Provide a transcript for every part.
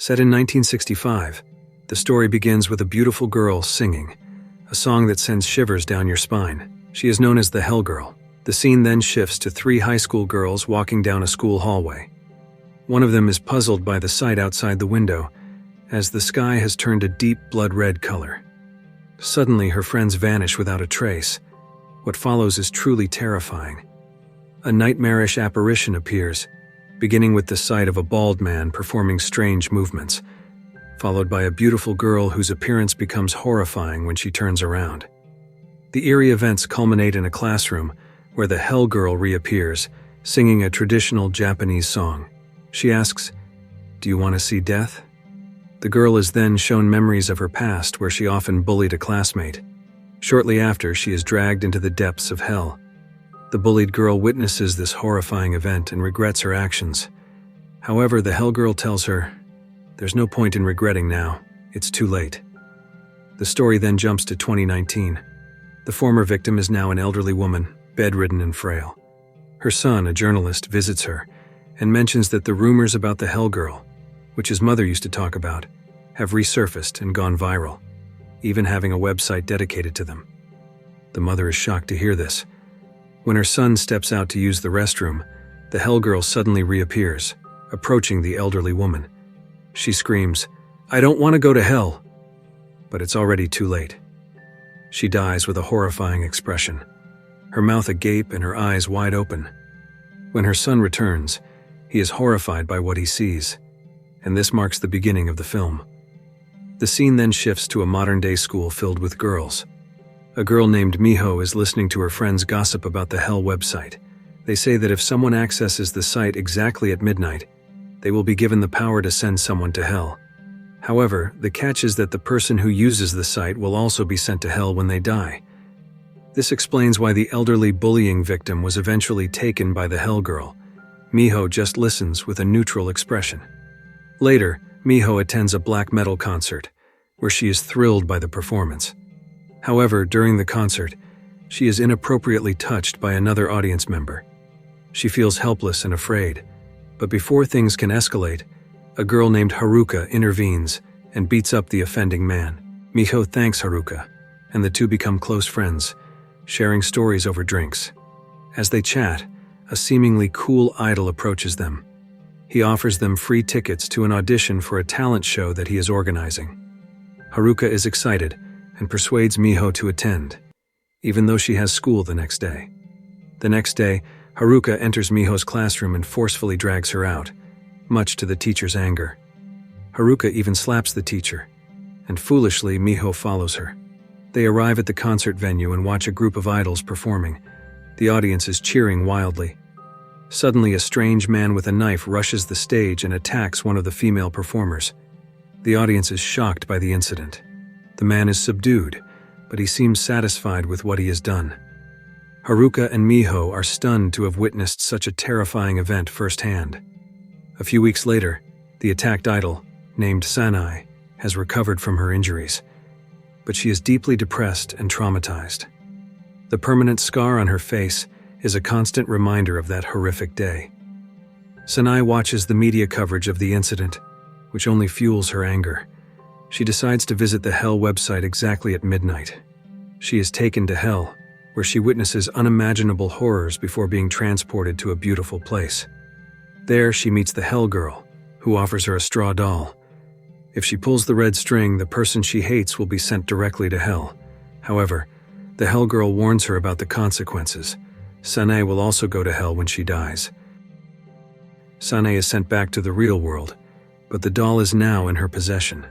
Set in 1965, the story begins with a beautiful girl singing, a song that sends shivers down your spine. She is known as the Hell Girl. The scene then shifts to three high school girls walking down a school hallway. One of them is puzzled by the sight outside the window, as the sky has turned a deep blood-red color. Suddenly, her friends vanish without a trace. What follows is truly terrifying. A nightmarish apparition appears, beginning with the sight of a bald man performing strange movements, followed by a beautiful girl whose appearance becomes horrifying when she turns around. The eerie events culminate in a classroom where the Hell Girl reappears, singing a traditional Japanese song. She asks, "Do you want to see death?" The girl is then shown memories of her past where she often bullied a classmate. Shortly after, she is dragged into the depths of hell. The bullied girl witnesses this horrifying event and regrets her actions. However, the Hell Girl tells her, "There's no point in regretting now, it's too late." The story then jumps to 2019. The former victim is now an elderly woman, bedridden and frail. Her son, a journalist, visits her and mentions that the rumors about the Hell Girl, which his mother used to talk about, have resurfaced and gone viral, even having a website dedicated to them. The mother is shocked to hear this. When her son steps out to use the restroom, the Hell Girl suddenly reappears, approaching the elderly woman. She screams, "I don't want to go to hell!" But it's already too late. She dies with a horrifying expression, her mouth agape and her eyes wide open. When her son returns, he is horrified by what he sees, and this marks the beginning of the film. The scene then shifts to a modern-day school filled with girls. A girl named Miho is listening to her friends gossip about the Hell website. They say that if someone accesses the site exactly at midnight, they will be given the power to send someone to hell. However, the catch is that the person who uses the site will also be sent to hell when they die. This explains why the elderly bullying victim was eventually taken by the Hell Girl. Miho just listens with a neutral expression. Later, Miho attends a black metal concert, where she is thrilled by the performance. However, during the concert, she is inappropriately touched by another audience member. She feels helpless and afraid, but before things can escalate, a girl named Haruka intervenes and beats up the offending man. Miho thanks Haruka, and the two become close friends, sharing stories over drinks. As they chat, a seemingly cool idol approaches them. He offers them free tickets to an audition for a talent show that he is organizing. Haruka is excited and persuades Miho to attend, even though she has school the next day. The next day, Haruka enters Miho's classroom and forcefully drags her out, much to the teacher's anger. Haruka even slaps the teacher, and foolishly, Miho follows her. They arrive at the concert venue and watch a group of idols performing. The audience is cheering wildly. Suddenly, a strange man with a knife rushes the stage and attacks one of the female performers. The audience is shocked by the incident. The man is subdued, but he seems satisfied with what he has done. Haruka and Miho are stunned to have witnessed such a terrifying event firsthand. A few weeks later, the attacked idol, named Sanai, has recovered from her injuries, but she is deeply depressed and traumatized. The permanent scar on her face is a constant reminder of that horrific day. Sanai watches the media coverage of the incident, which only fuels her anger. She decides to visit the Hell website exactly at midnight. She is taken to Hell, where she witnesses unimaginable horrors before being transported to a beautiful place. There, she meets the Hell Girl, who offers her a straw doll. If she pulls the red string, the person she hates will be sent directly to hell. However, the Hell Girl warns her about the consequences. Sanai will also go to hell when she dies. Sanai is sent back to the real world, but the doll is now in her possession.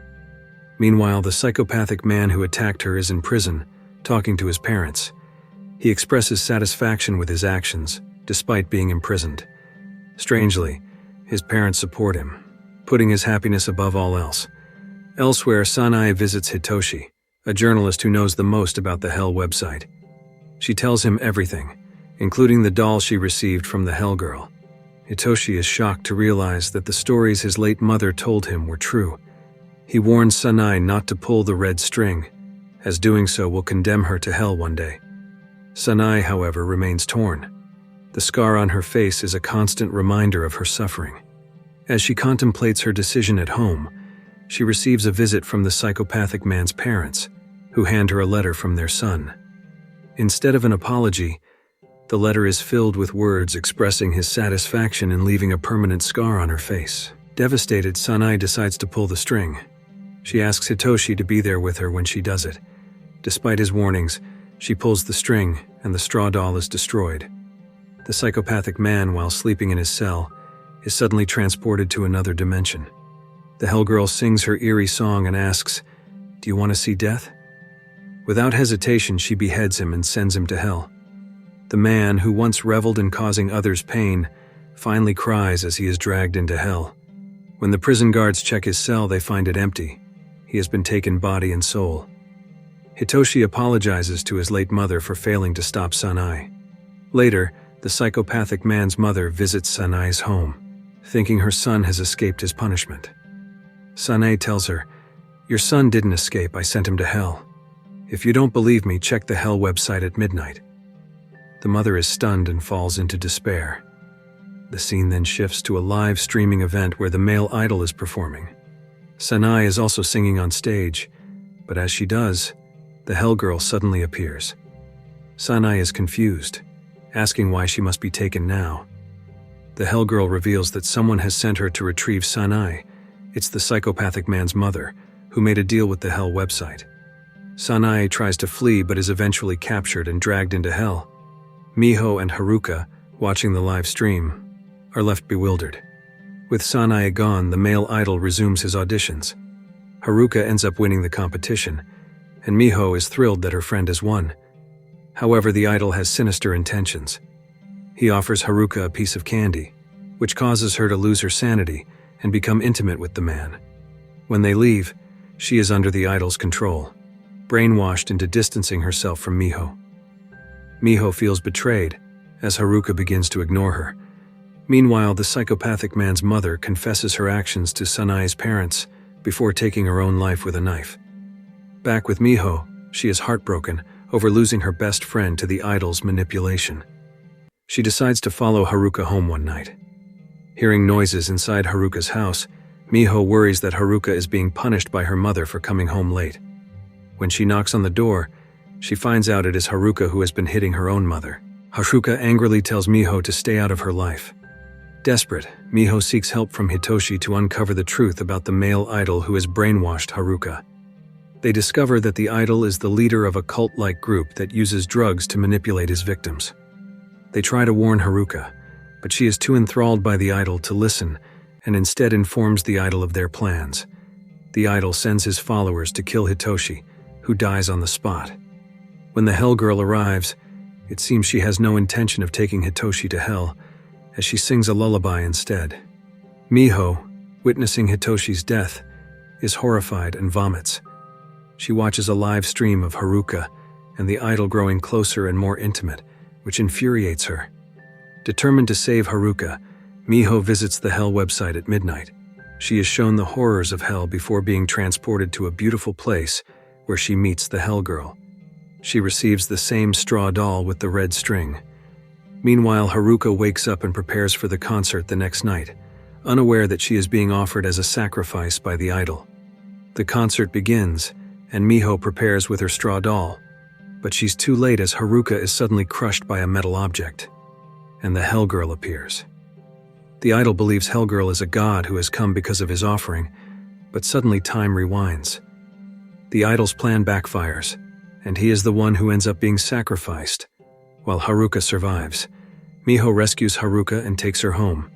Meanwhile, the psychopathic man who attacked her is in prison, talking to his parents. He expresses satisfaction with his actions, despite being imprisoned. Strangely, his parents support him, putting his happiness above all else. Elsewhere, Sanai visits Hitoshi, a journalist who knows the most about the Hell website. She tells him everything, including the doll she received from the Hell Girl. Hitoshi is shocked to realize that the stories his late mother told him were true. He warns Sanai not to pull the red string, as doing so will condemn her to hell one day. Sanai, however, remains torn. The scar on her face is a constant reminder of her suffering. As she contemplates her decision at home, She receives a visit from the psychopathic man's parents, who hand her a letter from their son. Instead of an apology, the letter is filled with words expressing his satisfaction in leaving a permanent scar on her face. Devastated, Sanae decides to pull the string. She asks Hitoshi to be there with her when she does it. Despite his warnings, she pulls the string, and the straw doll is destroyed. The psychopathic man, while sleeping in his cell, is suddenly transported to another dimension. The Hellgirl sings her eerie song and asks, "Do you want to see death?" Without hesitation, she beheads him and sends him to hell. The man, who once reveled in causing others pain, finally cries as he is dragged into hell. When the prison guards check his cell, they find it empty. He has been taken body and soul. Hitoshi apologizes to his late mother for failing to stop Sanae. Later, the psychopathic man's mother visits Sanae's home, thinking her son has escaped his punishment. Sanae tells her, "Your son didn't escape, I sent him to hell. If you don't believe me, check the hell website at midnight." The mother is stunned and falls into despair. The scene then shifts to a live streaming event where the male idol is performing. Sanae is also singing on stage, but as she does, the Hellgirl suddenly appears. Sanae is confused, asking why she must be taken now. The Hellgirl reveals that someone has sent her to retrieve Sanae. It's the psychopathic man's mother, who made a deal with the hell website. Sanae tries to flee but is eventually captured and dragged into hell. Miho and Haruka, watching the live stream, are left bewildered. With Sanae gone, the male idol resumes his auditions. Haruka ends up winning the competition, and Miho is thrilled that her friend has won. However, the idol has sinister intentions. He offers Haruka a piece of candy, which causes her to lose her sanity and become intimate with the man. When they leave, she is under the idol's control, brainwashed into distancing herself from Miho. Miho feels betrayed as Haruka begins to ignore her. Meanwhile, the psychopathic man's mother confesses her actions to Sanae's parents before taking her own life with a knife. Back with Miho, she is heartbroken over losing her best friend to the idol's manipulation. She decides to follow Haruka home one night. Hearing noises inside Haruka's house, Miho worries that Haruka is being punished by her mother for coming home late. When she knocks on the door, she finds out it is Haruka who has been hitting her own mother. Haruka angrily tells Miho to stay out of her life. Desperate, Miho seeks help from Hitoshi to uncover the truth about the male idol who has brainwashed Haruka. They discover that the idol is the leader of a cult-like group that uses drugs to manipulate his victims. They try to warn Haruka, but she is too enthralled by the idol to listen and instead informs the idol of their plans. The idol sends his followers to kill Hitoshi, who dies on the spot. When the Hellgirl arrives, it seems she has no intention of taking Hitoshi to hell, as she sings a lullaby instead. Miho, witnessing Hitoshi's death, is horrified and vomits. She watches a live stream of Haruka and the idol growing closer and more intimate, which infuriates her. Determined to save Haruka, Miho visits the hell website at midnight. She is shown the horrors of hell before being transported to a beautiful place where she meets the Hellgirl. She receives the same straw doll with the red string. Meanwhile, Haruka wakes up and prepares for the concert the next night, unaware that she is being offered as a sacrifice by the idol. The concert begins, and Miho prepares with her straw doll, but she's too late as Haruka is suddenly crushed by a metal object, and the Hellgirl appears. The idol believes Hellgirl is a god who has come because of his offering, but suddenly time rewinds. The idol's plan backfires, and he is the one who ends up being sacrificed, while Haruka survives. Miho rescues Haruka and takes her home.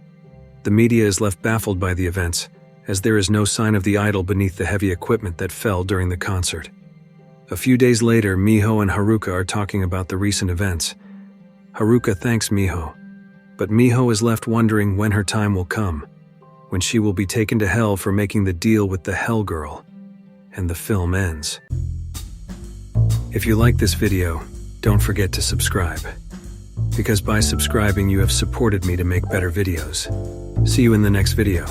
The media is left baffled by the events, as there is no sign of the idol beneath the heavy equipment that fell during the concert. A few days later, Miho and Haruka are talking about the recent events. Haruka thanks Miho, but Miho is left wondering when her time will come, when she will be taken to hell for making the deal with the Hellgirl, and the film ends. If you like this video, don't forget to subscribe, because by subscribing you have supported me to make better videos. See you in the next video.